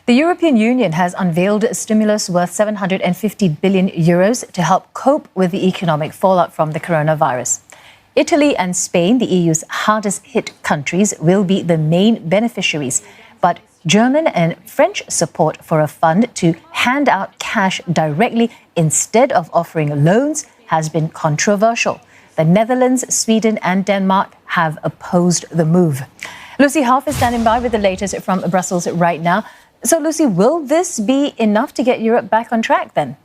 The European Union has unveiled a stimulus worth 750 billion euros to help cope with the economic fallout from the coronavirus. Italy and Spain, the EU's hardest hit countries, will be the main beneficiaries. But German and French support for a fund to hand out cash directly instead of offering loans has been controversial. The Netherlands, Sweden and Denmark have opposed the move. Lucy Hoff is standing by with the latest from Brussels right now. So, Lucy, will this be enough to get Europe back on track then?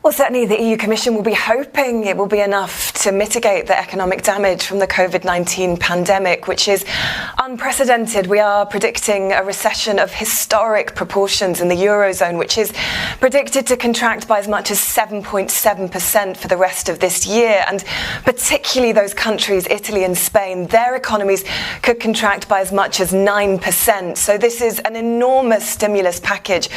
Well, certainly the EU Commission will be hoping it will be enough to mitigate the economic damage from the COVID-19 pandemic, which is unprecedented. We are predicting a recession of historic proportions in the Eurozone, which is predicted to contract by as much as 7.7% for the rest of this year. And particularly those countries, Italy and Spain, their economies could contract by as much as 9%. So this is an enormous stimulus package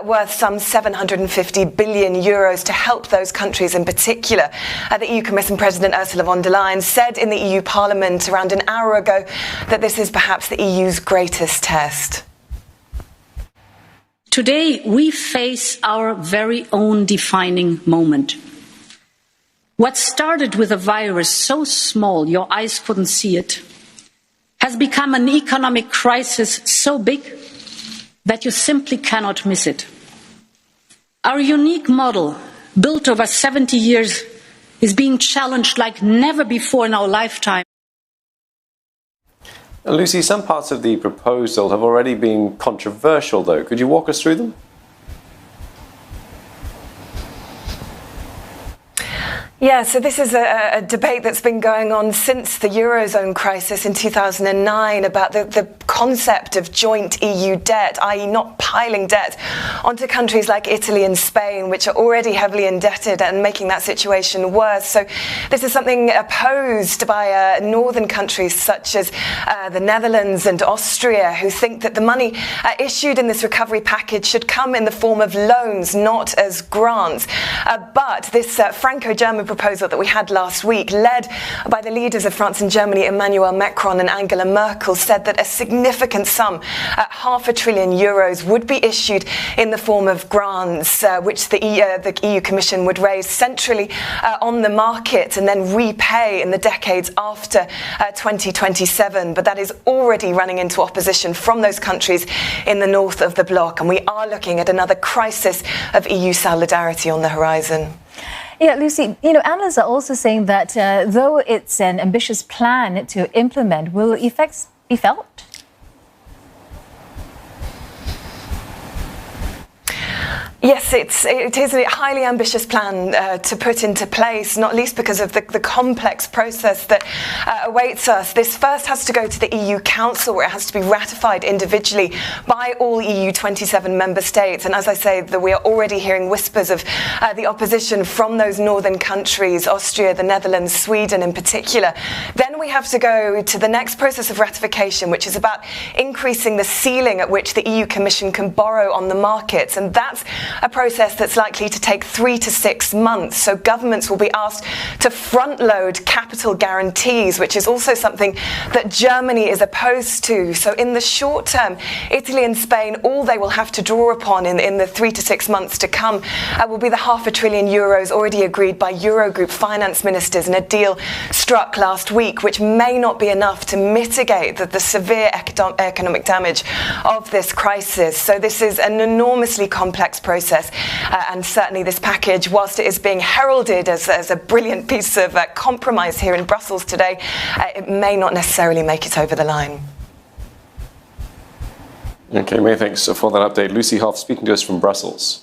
worth some 750 billion euros to help those countries in particular. The EU Commission President Ursula von der Leyen said in the EU Parliament around an hour ago that this is perhaps the EU's greatest test. Today, we face our very own defining moment. What started with a virus so small your eyes couldn't see it has become an economic crisis so big that you simply cannot miss it. Our unique model, built over 70 years, is being challenged like never before in our lifetime. Lucy, some parts of the proposal have already been controversial, though. Could you walk us through them? Yeah, so this is a debate that's been going on since the Eurozone crisis in 2009 about the concept of joint EU debt, i.e. not piling debt onto countries like Italy and Spain, which are already heavily indebted and making that situation worse. So this is something opposed by northern countries such as the Netherlands and Austria, who think that the money issued in this recovery package should come in the form of loans, not as grants. But this Franco-German proposal that we had last week, led by the leaders of France and Germany, Emmanuel Macron and Angela Merkel, said that a significant sum, €500 billion, would be issued in the form of grants, which the EU Commission would raise centrally on the market and then repay in the decades after 2027. But that is already running into opposition from those countries in the north of the bloc, and we are looking at another crisis of EU solidarity on the horizon. Yeah, Lucy, analysts are also saying that though it's an ambitious plan to implement, will effects be felt? Yes, it is a highly ambitious plan to put into place, not least because of the complex process that awaits us. This first has to go to the EU Council, where it has to be ratified individually by all EU 27 member states. And as I say, we are already hearing whispers of the opposition from those northern countries, Austria, the Netherlands, Sweden in particular. Then we have to go to the next process of ratification, which is about increasing the ceiling at which the EU Commission can borrow on the markets. And that's a process that's likely to take 3 to 6 months. So governments will be asked to front-load capital guarantees, which is also something that Germany is opposed to. So in the short term, Italy and Spain, all they will have to draw upon in the 3 to 6 months to come will be the €500 billion already agreed by Eurogroup finance ministers in a deal struck last week, which may not be enough to mitigate the severe economic damage of this crisis. So this is an enormously complex process, and certainly this package, whilst it is being heralded as a brilliant piece of compromise here in Brussels today, it may not necessarily make it over the line. Okay, many thanks for that update. Lucy Hoff speaking to us from Brussels.